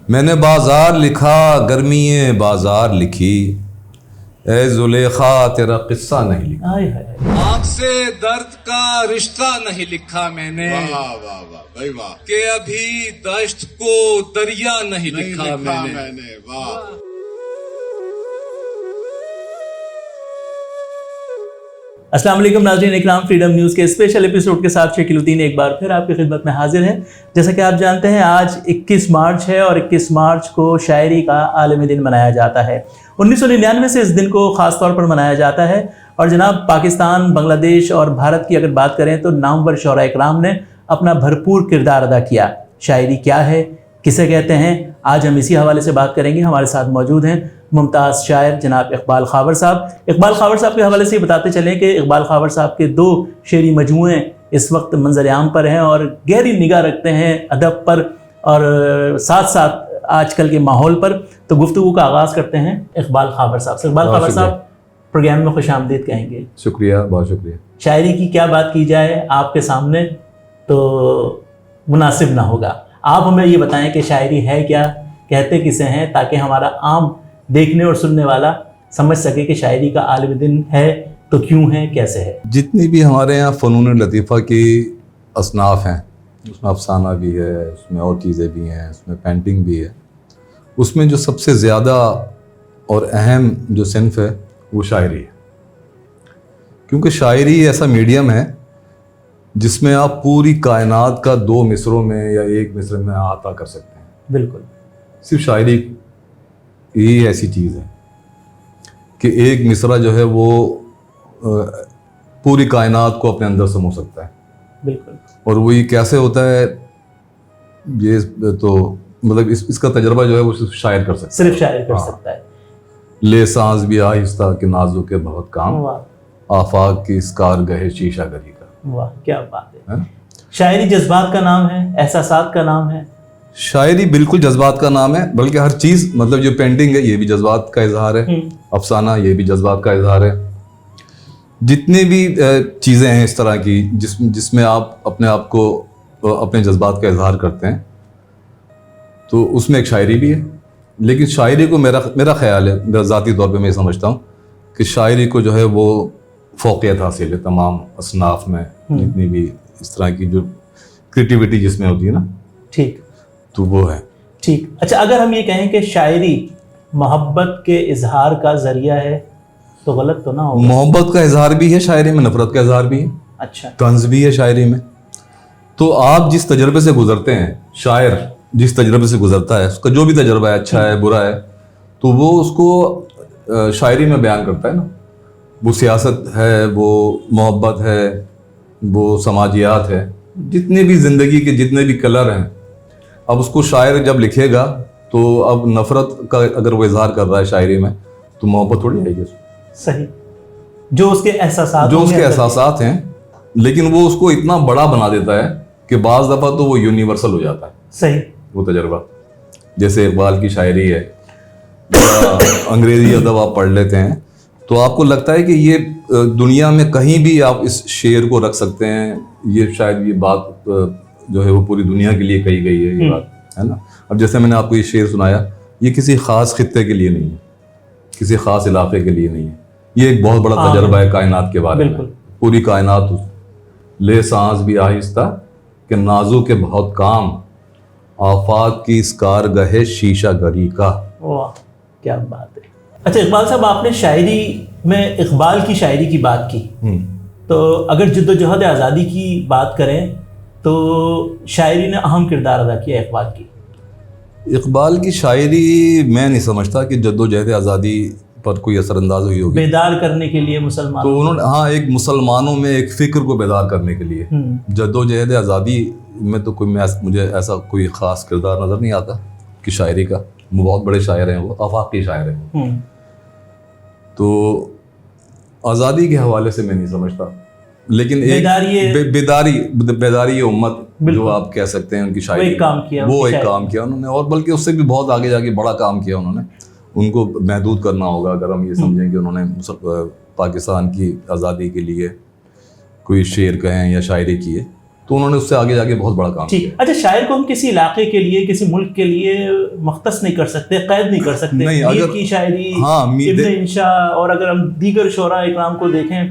میں نے بازار لکھا گرمی بازار لکھی، اے زلیخا تیرا قصہ نہیں لکھا۔ آنکھ سے درد کا رشتہ نہیں لکھا میں نے، واہ واہ واہ بھائی واہ، کہ ابھی دشت کو دریا نہیں لکھا میں نے۔ واہ۔ السلام علیکم ناظرین اکرام، فریڈم نیوز کے اسپیشل ایپیسوڈ کے ساتھ شکیل الدین ایک بار پھر آپ کی خدمت میں حاضر ہے۔ جیسا کہ آپ جانتے ہیں آج 21 مارچ ہے اور 21 مارچ کو شاعری کا عالمی دن منایا جاتا ہے۔ 1999 سے اس دن کو خاص طور پر منایا جاتا ہے اور جناب پاکستان، بنگلہ دیش اور بھارت کی اگر بات کریں تو نامور شعراء اکرام نے اپنا بھرپور کردار ادا کیا۔ شاعری کیا ہے، کسے کہتے ہیں، آج ہم اسی حوالے سے بات کریں گے۔ ہمارے ساتھ موجود ہیں ممتاز شاعر جناب اقبال خاور صاحب۔ اقبال خاور صاحب کے حوالے سے بتاتے چلیں کہ اقبال خاور صاحب کے 2 شعری مجموعے اس وقت منظر عام پر ہیں اور گہری نگاہ رکھتے ہیں ادب پر اور ساتھ ساتھ آج کل کے ماحول پر۔ تو گفتگو کا آغاز کرتے ہیں اقبال خاور صاحب سے۔ اقبال خاور صاحب پروگرام میں خوش آمدید کہیں گے۔ شکریہ، بہت شکریہ۔ شاعری کی کیا بات کی جائے آپ کے سامنے تو مناسب نہ ہوگا۔ آپ ہمیں یہ بتائیں کہ شاعری ہے کیا، کہتے کسے ہیں، تاکہ ہمارا عام دیکھنے اور سننے والا سمجھ سکے کہ شاعری کا عالمی دن ہے تو کیوں ہے، کیسے ہے۔ جتنی بھی ہمارے یہاں فنون لطیفہ کی اصناف ہیں، اس میں افسانہ بھی ہے، اس میں اور چیزیں بھی ہیں، اس میں پینٹنگ بھی ہے، اس میں جو سب سے زیادہ اور اہم جو صنف ہے وہ شاعری ہے، کیونکہ شاعری ایسا میڈیم ہے جس میں آپ پوری کائنات کا 2 مصروں میں یا 1 مصرے میں احاطہ کر سکتے ہیں۔ بالکل، صرف شاعری یہ ایسی چیز ہے کہ ایک مصرع جو ہے وہ پوری کائنات کو اپنے اندر سمو سکتا ہے۔ بالکل، اور وہ یہ کیسے ہوتا ہے، یہ تو مطلب اس کا تجربہ جو ہے وہ صرف شاعر کر سکتا ہے، صرف شاعر کر سکتا ہے۔ لے سانس بھی آہستہ کہ نازو کے بہت کام، واہ آفاق کی اس کارگہ شیشہ گری کا۔ واہ، کیا بات ہے۔ شاعری جذبات کا نام ہے، احساسات کا نام ہے۔ شاعری بالکل جذبات کا نام ہے، بلکہ ہر چیز، مطلب جو پینٹنگ ہے یہ بھی جذبات کا اظہار ہے، افسانہ یہ بھی جذبات کا اظہار ہے۔ جتنی بھی چیزیں ہیں اس طرح کی جس میں آپ اپنے آپ کو اپنے جذبات کا اظہار کرتے ہیں، تو اس میں ایک شاعری بھی ہے۔ لیکن شاعری کو میرا خیال ہے، میرا ذاتی طور پہ میں یہ سمجھتا ہوں کہ شاعری کو جو ہے وہ فوقیت حاصل ہے تمام اصناف میں، جتنی بھی اس طرح کی جو کریٹیوٹی جس میں ہوتی ہے نا، ٹھیک، تو وہ ہے۔ ٹھیک، اچھا اگر ہم یہ کہیں کہ شاعری محبت کے اظہار کا ذریعہ ہے تو غلط تو نہ ہوگا؟ محبت کا اظہار بھی ہے شاعری میں، نفرت کا اظہار بھی ہے، اچھا، طنز بھی ہے شاعری میں۔ تو آپ جس تجربے سے گزرتے ہیں، شاعر جس تجربے سے گزرتا ہے، اس کا جو بھی تجربہ ہے، اچھا ہے برا ہے، تو وہ اس کو شاعری میں بیان کرتا ہے نا۔ وہ سیاست ہے، وہ محبت ہے، وہ سماجیات ہے، جتنے بھی زندگی کے جتنے بھی کلر ہیں، اب اس کو شاعر جب لکھے گا تو اب نفرت کا اگر وہ اظہار کر رہا ہے شاعری میں تو محبت تھوڑی آئے گی اس کو۔ صحیح، جو اس کے احساسات ہیں، لیکن وہ اس کو اتنا بڑا بنا دیتا ہے کہ بعض دفعہ تو وہ یونیورسل ہو جاتا ہے۔ صحیح، وہ تجربہ جیسے اقبال کی شاعری ہے، انگریزی ادب آپ پڑھ لیتے ہیں تو آپ کو لگتا ہے کہ یہ دنیا میں کہیں بھی آپ اس شعر کو رکھ سکتے ہیں، یہ شاید یہ بات جو ہے وہ پوری دنیا کے لیے کہی گئی ہے، یہ بات ہے نا۔ اب جیسے میں نے آپ کو یہ شعر سنایا، یہ کسی خاص خطے کے لیے نہیں ہے، کسی خاص علاقے کے لیے نہیں ہے، یہ ایک بہت بڑا تجربہ ہے کائنات کے بارے میں۔ پوری کائنات، لے سانس بھی آہستہ کہ نازو کے بہت کام، آفاق کی اس کارگہ شیشہ گری کا۔ واہ، کیا بات ہے۔ اچھا اقبال صاحب، آپ نے شاعری میں اقبال کی شاعری کی بات کی، تو اگر جد و جہد آزادی کی بات کریں تو شاعری نے اہم کردار ادا کیا اقبال کی۔ اقبال کی شاعری میں نہیں سمجھتا کہ جد و جہد آزادی پر کوئی اثر انداز ہوئی ہوگی۔ بیدار کرنے کے لیے مسلمان، تو انہوں نے ایک مسلمانوں میں ایک فکر کو بیدار کرنے کے لیے، جد و جہد آزادی میں تو مجھے ایسا کوئی خاص کردار نظر نہیں آتا کہ شاعری کا۔ وہ بہت بڑے شاعر ہیں، وہ آفاقی شاعر ہیں، تو آزادی کے حوالے سے میں نہیں سمجھتا۔ لیکن ایک بیداری امت جو آپ کہہ سکتے ہیں ان کی شاعری، وہ ایک کام کیا انہوں نے، اور بلکہ اس سے بھی بہت آگے جا کے بڑا کام کیا انہوں نے۔ ان کو محدود کرنا ہوگا اگر ہم یہ سمجھیں کہ انہوں نے پاکستان کی آزادی کے لیے کوئی شعر کہیں یا شاعری کیے، تو انہوں نے اس سے آگے جا کے بہت بڑا کام کیا. ٹھیک. اچھا شاعر کو ہم کسی علاقے کے لیے کسی ملک کے لیے مختص نہیں کر سکتے, قید نہیں کر سکتے. نہیں, میر کی شاعری, ابن انشا, اور اگر ہم دیگر شعراء اکرام کو دیکھیں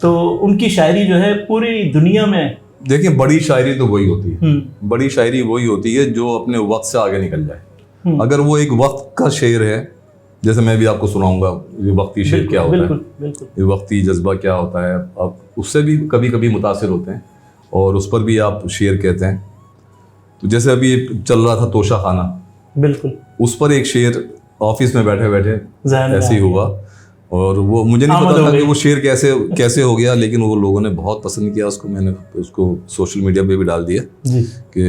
تو ان کی شاعری جو ہے پوری دنیا میں, دیکھیں بڑی شاعری تو وہی ہوتی ہے, بڑی شاعری وہی ہوتی ہے جو اپنے وقت سے آگے نکل جائے. اگر وہ ایک وقت کا شعر ہے, جیسے میں بھی آپ کو سناؤں گا یہ وقتی شعر کیا ہوتا ہے, یہ وقتی جذبہ کیا ہوتا ہے, آپ اس سے بھی کبھی کبھی متاثر ہوتے ہیں اور اس پر بھی آپ شعر کہتے ہیں. تو جیسے ابھی چل رہا تھا توشہ خانہ, بالکل اس پر ایک شعر آفس میں بیٹھے بیٹھے ایسے ہی ہوا, اور وہ مجھے نہیں پتا تھا کہ وہ شعر کیسے ہو گیا, لیکن وہ لوگوں نے بہت پسند کیا اس کو. میں نے اس کو سوشل میڈیا پہ بھی ڈال دیا کہ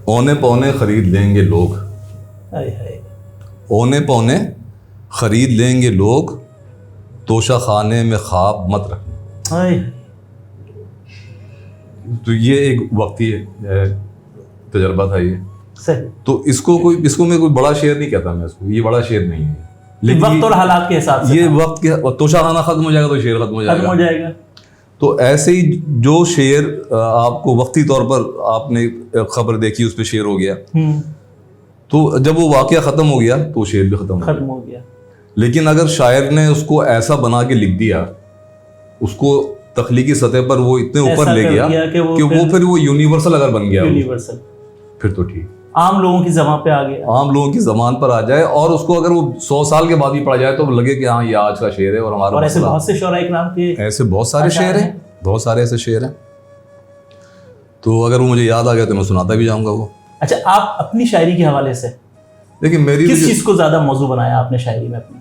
اونے پونے خرید لیں گے لوگ, اونے پونے خرید لیں گے لوگ, توشہ خانے میں خواب مت رکھنا. تو یہ ایک وقتی تجربہ تھا یہ. تو اس کو میں کوئی بڑا شعر نہیں کہتا, میں اس کو یہ بڑا شعر نہیں ہے, لیکن وقت اور حالات کے حساب سے یہ وقت کے توشہ خانہ ختم ہو جائے گا تو شعر ختم ہو جائے گا. تو ایسے ہی جو شعر آپ کو وقتی طور پر آپ نے خبر دیکھی اس پہ شعر ہو گیا, تو جب وہ واقعہ ختم ہو گیا تو شعر بھی ختم ہو گیا. لیکن اگر شاعر نے اس کو ایسا بنا کے لکھ دیا, اس کو تخلیقی سطح پر وہ اتنے اوپر لے گیا کہ وہ پھر وہ یونیورسل اگر بن گیا, پھر تو ٹھیک, عام لوگوں کی زبان پہ آ گیا, عام لوگوں کی زبان پر آ جائے, اور اس کو اگر وہ 100 سال کے بعد بھی پڑھا جائے تو لگے کہ ہاں یہ آج کا شعر ہے. اور ہمارا ایسے بہت سے شعراء اکرام کے ایسے بہت سارے شعر ہیں, بہت سارے ایسے شعر ہیں. تو اگر وہ مجھے یاد آ گیا تو میں سناتا بھی جاؤں گا وہ. اچھا آپ اپنی شاعری کے حوالے سے لیکن میری کس چیز کو زیادہ موضوع بنایا آپ نے شاعری میں اپنی؟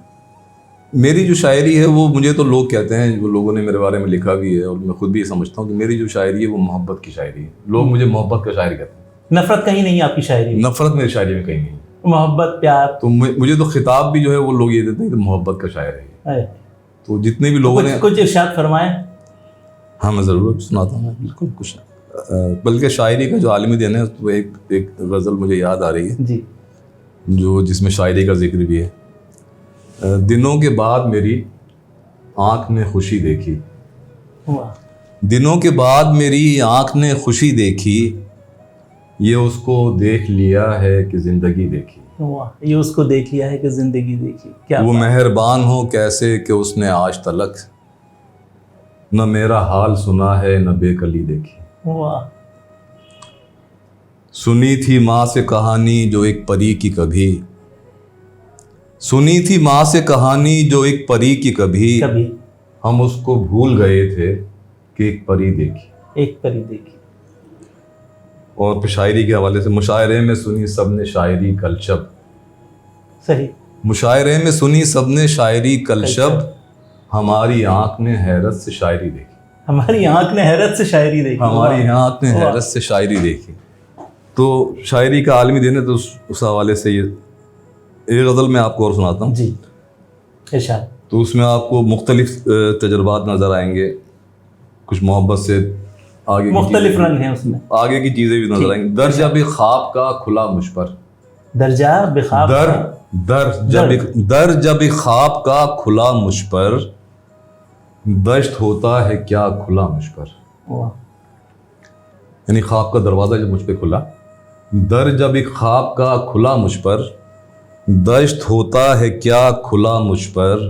میری جو شاعری ہے وہ مجھے تو لوگ کہتے ہیں, جو لوگوں نے میرے بارے میں لکھا بھی ہے اور میں خود بھی یہ سمجھتا ہوں کہ میری جو شاعری ہے وہ محبت کی شاعری ہے. لوگ مجھے محبت کا شاعر کہتے ہیں. نفرت کہیں نہیں آپ کی شاعری میں؟ نفرت میری شاعری میں کہیں نہیں, محبت پیار. تو مجھے تو خطاب بھی جو ہے وہ لوگ یہ دیتے ہیں کہ محبت کا شاعر ہے. تو جتنے بھی لوگوں نے کچھ ارشاد فرمائیں. ہاں میں ضرور سناتا ہوں, بالکل کچھ, بلکہ شاعری کا جو عالمی دین ہے وہ ایک غزل مجھے یاد آ رہی ہے جی, جس میں شاعری کا ذکر بھی ہے. دنوں کے بعد میری آنکھ نے خوشی دیکھی, دنوں کے بعد میری آنکھ نے خوشی دیکھی, یہ اس کو دیکھ لیا ہے کہ زندگی دیکھی. یہ اس کو دیکھ لیا ہے کہ زندگی دیکھی. کیا وہ مہربان ہو کیسے کہ اس نے آج تلک نہ میرا حال سنا ہے نہ بے کلی دیکھی. سنی تھی ماں سے کہانی جو ایک پری کی کبھی, سنی تھی ماں سے کہانی جو ایک پری کی کبھی, ہم اس کو بھول گئے تھے کہ ایک پری دیکھی. ایک پری دیکھی. اور پھر شاعری کے حوالے سے مشاعرے میں سنی سب نے شاعری کل شب, صحیح, مشاعرے میں سنی سب نے شاعری کل شب, ہماری آنکھ نے حیرت سے شاعری دیکھی. ہماری آنکھ نے حیرت سے شاعری دیکھی. ہماری آنکھ نے حیرت سے شاعری دیکھی. تو شاعری کا عالمی دین ہے, تو اس حوالے سے یہ ایک غزل میں آپ کو اور سناتا ہوں. جی ارشاد. تو اس میں آپ کو مختلف تجربات نظر آئیں گے, کچھ محبت سے آگے مختلف رنگ ہیں اس میں, آگے کی چیزیں بھی نظر آئیں گی. درجہ بھی خواب کا کھلا مجھ پر, درجہ بخواب در جب خواب کا کھلا مجھ پر, دشت ہوتا ہے کیا کھلا مجھ پر. یعنی خواب کا دروازہ جب مجھ پہ کھلا, در جب خواب کا کھلا مجھ پر, دشت ہوتا ہے کیا کھلا مجھ پر,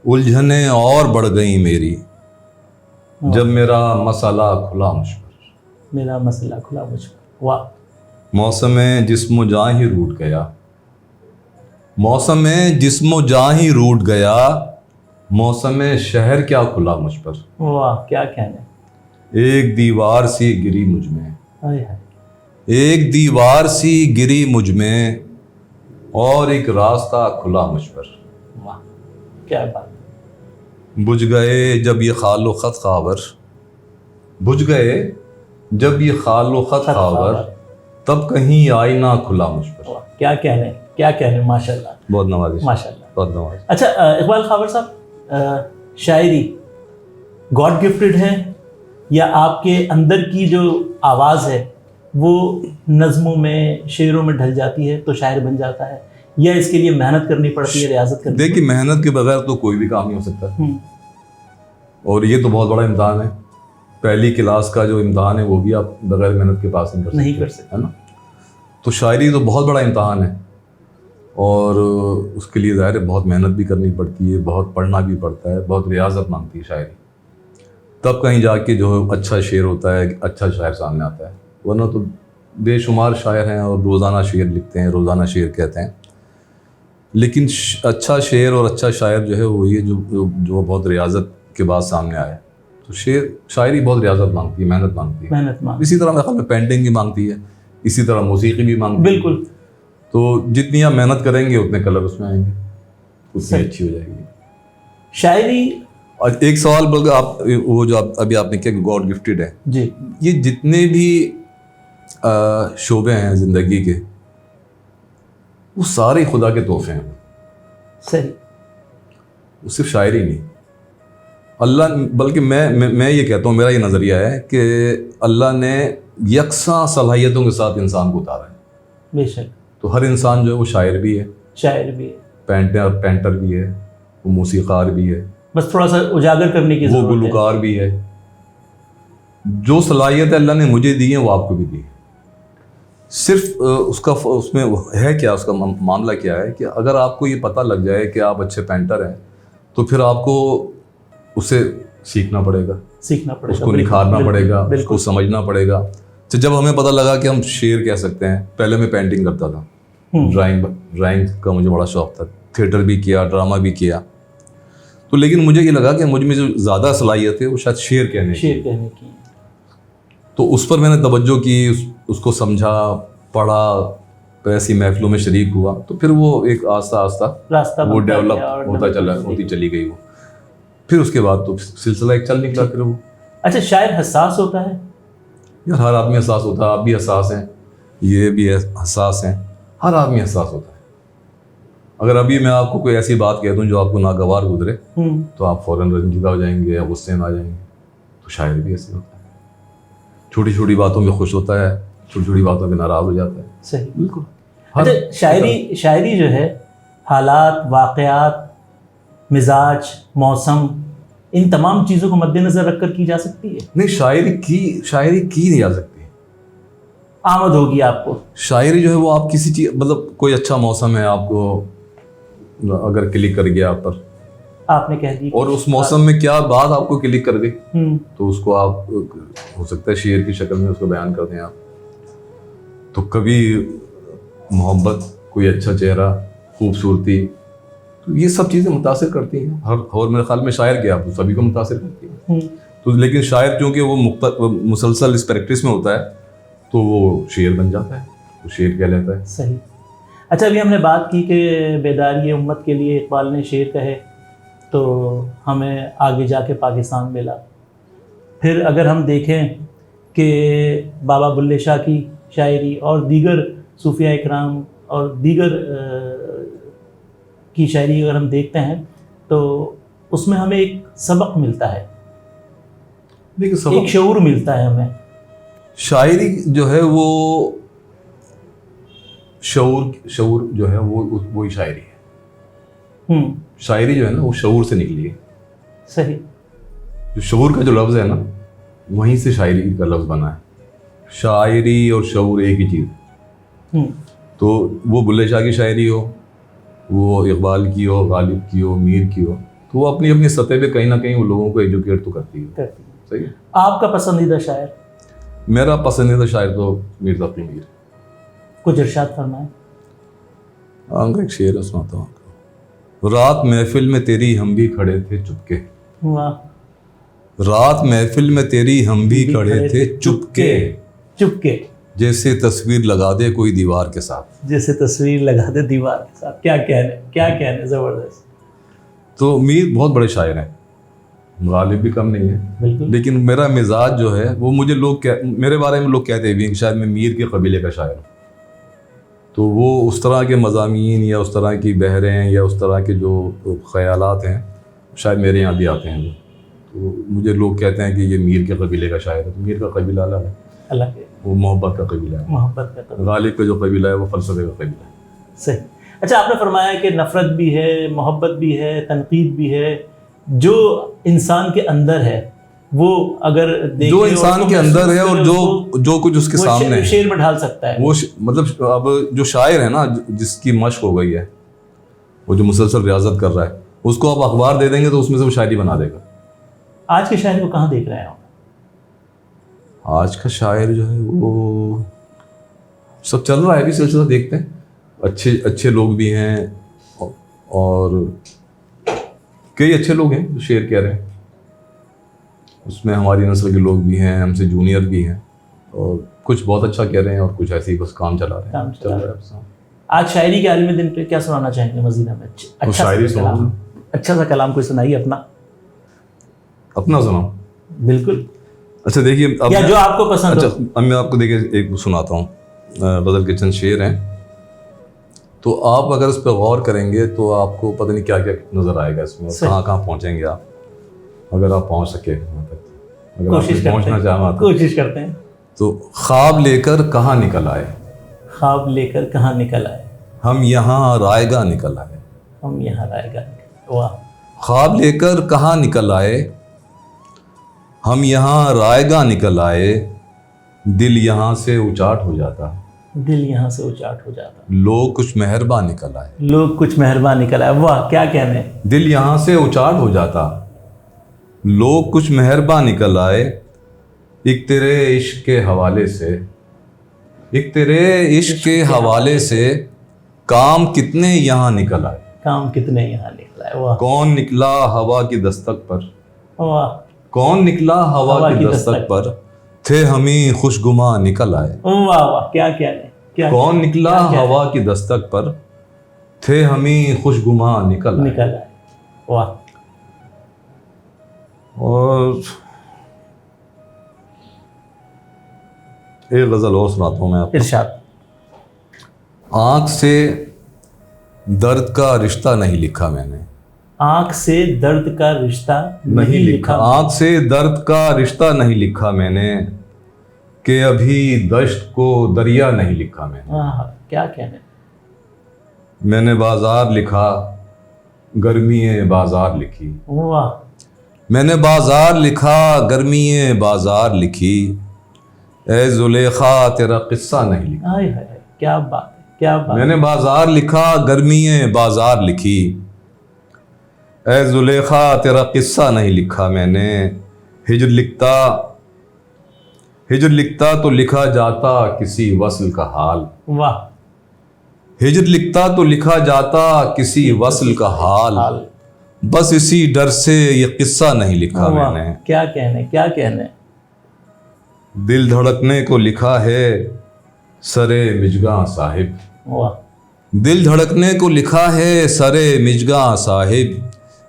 الجھنیں اور بڑھ گئیں میری جب میرا مسئلہ کھلا مجھ پر. میرا مسئلہ کھلا مجھ پر. واہ. موسم جسم و جاں ہی روٹ گیا, موسم جسم و جاں ہی روٹ گیا, موسم شہر کیا کھلا مجھ پر. واہ کیا کہنے. ایک دیوار سی گری مجھ میں, ایک دیوار سی گری مجھ میں, اور ایک راستہ کھلا مجھ پر. واہ کیا بات. بجھ گئے جب یہ خال و خط خاور, بجھ گئے جب یہ خال و خط خاور, تب کہیں آئینہ کھلا مجھ پر. کیا کہنے, کیا کہنے. ماشاء اللہ, بہت نوازش, ماشاء اللہ, بہت نوازش. اچھا اقبال خاور صاحب, شاعری گاڈ گفٹڈ ہے یا آپ کے اندر کی جو آواز ہے وہ نظموں میں شعروں میں ڈھل جاتی ہے تو شاعر بن جاتا ہے, یا اس کے لیے محنت کرنی پڑتی ہے, ریاضت کرنی؟ دیکھیے محنت کے بغیر تو کوئی بھی کام نہیں ہو سکتا, اور یہ تو بہت بڑا امتحان ہے پہلی کلاس کا جو امتحان ہے وہ بھی آپ بغیر محنت کے پاس نہیں کر سکتے، ہے نا. تو شاعری تو بہت بڑا امتحان ہے، اور اس کے لیے ظاہر ہے بہت محنت بھی کرنی پڑتی ہے، بہت پڑھنا بھی پڑتا ہے، بہت ریاضت مانگتی ہے شاعری. تب کہیں جا کے جو اچھا شعر ہوتا ہے، اچھا شاعر سامنے آتا ہے. ورنہ تو بے شمار شاعر ہیں اور روزانہ شعر لکھتے ہیں، روزانہ شعر کہتے ہیں، لیکن اچھا شعر اور اچھا شاعر جو ہے وہی ہے جو بہت ریاضت کے بعد سامنے آیا. تو شاعری بہت ریاضت مانگتی ہے، محنت مانگتی ہے. اسی طرح میرے خیال میں پینٹنگ بھی مانگتی ہے، اسی طرح موسیقی بھی مانگتی ہے. بالکل. تو جتنی آپ محنت کریں گے اتنے کلر اس میں آئیں گے، اتنی اچھی ہو جائے گی شاعری. اور ایک سوال بلکہ آپ وہ جو ابھی آپ نے کیا کہ گاڈ گفٹیڈ ہے جی، یہ جتنے بھی شعبے ہیں زندگی کے وہ سارے خدا کے تحفے ہیں. صحیح. وہ صرف شاعری نہیں، اللہ، بلکہ میں یہ کہتا ہوں، میرا یہ نظریہ ہے کہ اللہ نے یکساں صلاحیتوں کے ساتھ انسان کو اتارا ہے. بے شک. تو ہر انسان جو ہے وہ شاعر بھی ہے، شاعر بھی ہے، پینٹر بھی ہے، وہ موسیقار بھی ہے، بس تھوڑا سا اجاگر کرنے کی ضرورت ہے. وہ گلوکار بھی ہے. جو صلاحیت اللہ نے مجھے دی ہیں وہ آپ کو بھی دی ہے. صرف اس میں ہے کیا، اس کا معاملہ کیا ہے کہ اگر آپ کو یہ پتہ لگ جائے کہ آپ اچھے پینٹر ہیں تو پھر آپ کو اسے سیکھنا پڑے گا، اس کو نکھارنا پڑے گا، اس کو سمجھنا پڑے گا. تو جب ہمیں پتہ لگا کہ ہم شعر کہہ سکتے ہیں، پہلے میں پینٹنگ کرتا تھا، ڈرائنگ کا مجھے بڑا شوق تھا، تھیٹر بھی کیا، ڈرامہ بھی کیا. تو لیکن مجھے یہ لگا کہ مجھ میں جو زیادہ صلاحیت ہے وہ شاید شعر کہنے کی. تو اس پر میں نے توجہ کی، اس کو سمجھا، پڑھا، پھر ایسی محفلوں میں شریک ہوا، تو پھر وہ ایک آہستہ آہستہ وہ ڈیولپ ہوتی چلی گئی. وہ پھر اس کے بعد تو سلسلہ ایک چل نکلا پھر وہ. اچھا، شاعر حساس ہوتا ہے؟ یار ہر آدمی حساس ہوتا ہے، آپ بھی حساس ہیں، یہ بھی حساس ہیں، ہر آدمی حساس ہوتا ہے. اگر ابھی میں آپ کو کوئی ایسی بات کہہ دوں جو آپ کو ناگوار گزرے تو آپ فوراً رنجیدہ ہو جائیں گے یا غصے میں آ جائیں گے. تو شاعر بھی ایسے ہوتا ہے، چھوٹی چھوٹی باتوں میں خوش ہوتا ہے، چھوٹی چھوٹی باتوں میں ناراض ہو جاتا ہے. صحیح، بالکل. اچھا، شاعری جو ہے حالات، واقعات، مزاج، موسم، ان تمام چیزوں کو مد نظر رکھ کر کی جا سکتی ہے؟ نہیں، شاعری کی نہیں جا سکتی. آمد ہوگی آپ کو. شاعری جو ہے وہ آپ کسی چیز، مطلب کوئی اچھا موسم ہے، آپ کو اگر کلک کر گیا آپ پر، آپ نے کہہ دی، اور اس موسم میں کیا بات آپ کو کلک کر گئی، تو اس کو آپ ہو سکتا ہے شعر کی شکل میں اس کو بیان کر دیں آپ. تو کبھی محبت، کوئی اچھا چہرہ، خوبصورتی، تو یہ سب چیزیں متاثر کرتی ہیں. اور میرے خیال میں شاعر کیا آپ سبھی کو متاثر کرتی ہیں. تو لیکن شاعر چونکہ وہ مسلسل اس پریکٹس میں ہوتا ہے تو وہ شعر بن جاتا ہے، وہ شعر کہہ لیتا ہے. صحیح. اچھا، ابھی ہم نے بات کی کہ بیداری امت کے لیے اقبال نے شعر کہے تو ہمیں آگے جا کے پاکستان ملا. پھر اگر ہم دیکھیں کہ بابا بلے شاہ کی شاعری اور دیگر صوفیاء اکرام اور دیگر کی شاعری اگر ہم دیکھتے ہیں تو اس میں ہمیں ایک سبق ملتا ہے، ایک شعور ملتا ہے ہمیں. شاعری جو ہے وہ شعور جو ہے وہی شاعری ہے. شاعری جو ہے نا وہ شعور سے نکلی ہے. صحیح. جو شعور کا جو لفظ ہے نا وہیں سے شاعری کا لفظ بنا ہے. شاعری اور شعور ایک ہی چیز. تو وہ بلے شاہ کی شاعری ہو، وہ اقبال کی ہو، غالب کی ہو، میر کی ہو، تو وہ اپنی اپنی سطح پہ کہیں نہ کہیں وہ لوگوں کو ایجوکیٹ تو کرتی ہے. صحیح. آپ کا پسندیدہ شاعر؟ میرا پسندیدہ شاعر تو میر تقی میر. کچھ ارشاد فرمائیں. ایک شعر سناتا ہوں. رات محفل میں تیری ہم بھی کھڑے تھے چپکے. واہ. رات محفل میں تیری ہم بھی کھڑے تھے چپکے، چپکے جیسے تصویر لگا دے کوئی دیوار کے ساتھ. جیسے تصویر لگا دے دیوار کے ساتھ. کیا کہنے، زبردست. تو میر بہت بڑے شاعر ہیں، غالب بھی کم نہیں ہے. لیکن میرا مزاج جو ہے وہ میرے بارے میں لوگ کہتے ہیں کہ شاید میں میر کے قبیلے کا شاعر ہوں. تو وہ اس طرح کے مضامین یا اس طرح کی بحریں یا اس طرح کے جو خیالات ہیں شاید میرے یہاں بھی آتے ہیں. تو مجھے لوگ کہتے ہیں کہ یہ میر کے قبیلے کا شاعر ہے. تو میر کا قبیلہ الگ ہے، وہ محبت کا قبیلہ ہے. محبت کا قبیلہ. غالب کا جو قبیلہ ہے وہ فلسفے کا قبیلہ ہے. صحیح. اچھا، آپ نے فرمایا کہ نفرت بھی ہے، محبت بھی ہے، تنقید بھی ہے، جو انسان کے اندر ہے وہ اگر جو انسان کے اندر ہے اور جو کچھ اس کے سامنے ہے شعر میں ڈھال سکتا ہے. وہ مطلب اب جو شاعر ہے نا جس کی مشق ہو گئی ہے, وہ جو مسلسل ریاضت کر رہا ہے, اس کو آپ اخبار دے دیں گے تو اس میں سے وہ شاعری بنا دے گا. آج کے شاعر کو کہاں دیکھ رہے ہیں آپ؟ آج کا شاعر جو ہے وہ سب چل رہا ہے, ابھی سلسلہ دیکھتے ہیں. اچھے لوگ بھی ہیں اور کئی اچھے لوگ ہیں جو شعر کہہ رہے ہیں. اس میں ہماری نسل کے لوگ بھی ہیں, ہم سے جونیئر بھی ہیں, اور کچھ بہت اچھا کہہ رہے ہیں اور کچھ ایسے ہی بس کام چلا رہے ہیں. چل رہا ہے. آج شاعری کے عالمی دن پہ کیا سنانا چاہیں گے مزید ہمیں؟ اچھا سا کلام کوئی سنائیے اپنا سناؤ. بالکل. اچھا دیکھیے, یا جو آپ کو پسند. اچھا اب میں آپ کو دیکھیے ایک سناتا ہوں, غزل کے چند شعر ہیں, تو آپ اگر اس پہ غور کریں گے تو آپ کو پتہ نہیں کیا کیا نظر آئے گا اس میں, کہاں کہاں پہنچیں گے آپ, اگر آپ پہنچ سکے, اگر آپ پہنچنا چاہیں کوشش کرتے ہیں. تو خواب لے کر کہاں نکل آئے, خواب لے کر کہاں نکل آئے, ہم یہاں رائے گاہ نکل آئے, ہم یہاں رائے گاہ. واہ. خواب لے کر کہاں نکل آئے, ہم یہاں رائے گاہ نکل آئے, دل یہاں سے اچاٹ ہو جاتا, دل یہاں سے اچاٹ ہو جاتا, لوگ کچھ مہربان نکل آئے, لوگ کچھ مہربان نکل آئے. واہ کیا کہنے. دل یہاں سے اچاٹ ہو جاتا, لوگ کچھ مہربان نکل آئے, ایک تیرے عشق کے حوالے سے, ایک تیرے عشق کے حوالے سے کام کتنے یہاں نکل آئے, کام کتنے یہاں نکل آئے. واہ. کون نکلا ہوا کی دستک پر, واہ. کون نکلا ہوا کی دستک پر, تھے ہمیں خوشگما نکل آئے. واہ واہ کیا کہنے. کون نکلا ہوا کی دستک پر, تھے ہمیں خوشگما نکل آئے. واہ. اور ایک غزل اور سناتا ہوں میں آپ کو. ارشاد. آنکھ سے درد کا رشتہ نہیں لکھا میں نے, آنکھ سے درد کا رشتہ نہیں لکھا, آنکھ سے درد کا رشتہ نہیں لکھا میں نے, کہ ابھی دشت کو دریا نہیں لکھا میں نے. کیا کہنے. میں نے بازار لکھا, گرمی بازار لکھی. واہ. میں نے بازار لکھا, گرمی بازار لکھی, اے زلیخا تیرا قصہ نہیں لکھا. کیا بات ہے, کیا بات. میں نے بازار لکھا, گرمی بازار لکھی, اے زلیخا تیرا قصہ نہیں لکھا میں نے. ہجر لکھتا تو لکھا جاتا کسی وصل کا حال. واہ. ہجر لکھتا تو لکھا جاتا کسی وصل کا حال, بس اسی ڈر سے یہ قصہ نہیں لکھا میں نے. کیا کہنے, کیا کہنے. دل دھڑکنے کو لکھا ہے سرے مجگاں صاحب. واہ. دل دھڑکنے کو لکھا ہے سرے مجگاں صاحب,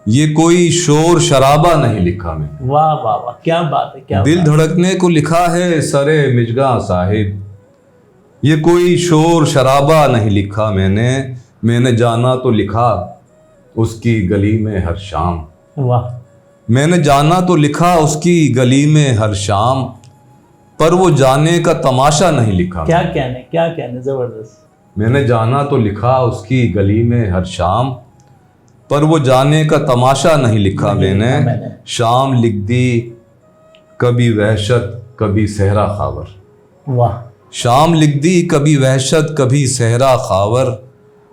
یہ کوئی شور شرابہ نہیں لکھا میں نے. واہ واہ واہ کیا بات ہے, کیا. دل دھڑکنے کو لکھا ہے سرے مجگاں صاحب, یہ کوئی شور شرابہ نہیں لکھا میں نے. میں نے جانا تو لکھا اس کی گلی میں ہر شام. واہ. میں نے جانا تو لکھا اس کی گلی میں ہر شام, پر وہ جانے کا تماشا نہیں لکھا. کیا کہنے, کیا کہنے. زبردست. میں نے جانا تو لکھا اس کی گلی میں ہر شام, پر وہ جانے کا تماشا نہیں لکھا میں نے. شام لکھ دی کبھی وحشت کبھی صحرا خاور. واہ. شام لکھ دی کبھی وحشت کبھی صحرا خاور,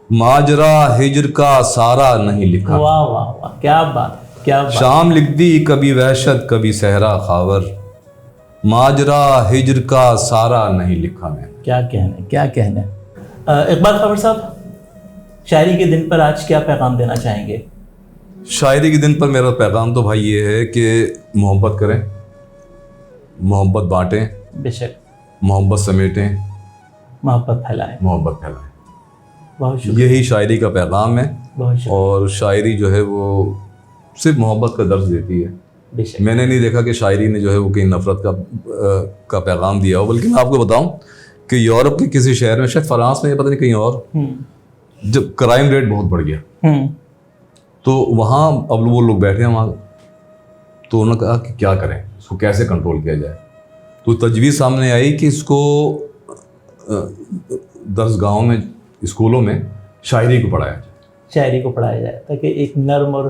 ماجرا ہجر کا سارا نہیں لکھا. واہ واہ واہ کیا بات, کیا بات. شام لکھ دی کبھی وحشت کبھی صحرا خاور, ماجرا ہجر کا سارا نہیں لکھا میں. کیا کہنے, کیا کہنے. اقبال خاور صاحب, شاعری کے دن پر آج کیا پیغام دینا چاہیں گے؟ شاعری کے دن پر میرا پیغام تو بھائی یہ ہے کہ محبت کریں, محبت بانٹیں, بے شک, محبت سمیٹیں, محبت پھیلائیں, محبت پھیلائیں. بہت شکریہ. یہی شاعری کا پیغام ہے. بہت شکریہ. اور شاعری جو ہے وہ صرف محبت کا درس دیتی ہے. بے شک. میں نے نہیں دیکھا کہ شاعری نے جو ہے وہ کہیں نفرت کا پیغام دیا ہو, بلکہ میں آپ کو بتاؤں کہ یورپ کے کسی شہر میں, شاید فرانس میں, پتہ نہیں کہیں اور, جب کرائم ریٹ بہت بڑھ گیا تو وہاں اب وہ لوگ بیٹھے ہیں وہاں, تو انہوں نے کہا کہ کیا کریں, اس کو کیسے کنٹرول کیا جائے. تو تجویز سامنے آئی کہ اس کو درس گاہوں میں, اسکولوں میں شاعری کو پڑھایا جائے. شاعری کو پڑھایا جائے تاکہ ایک نرم اور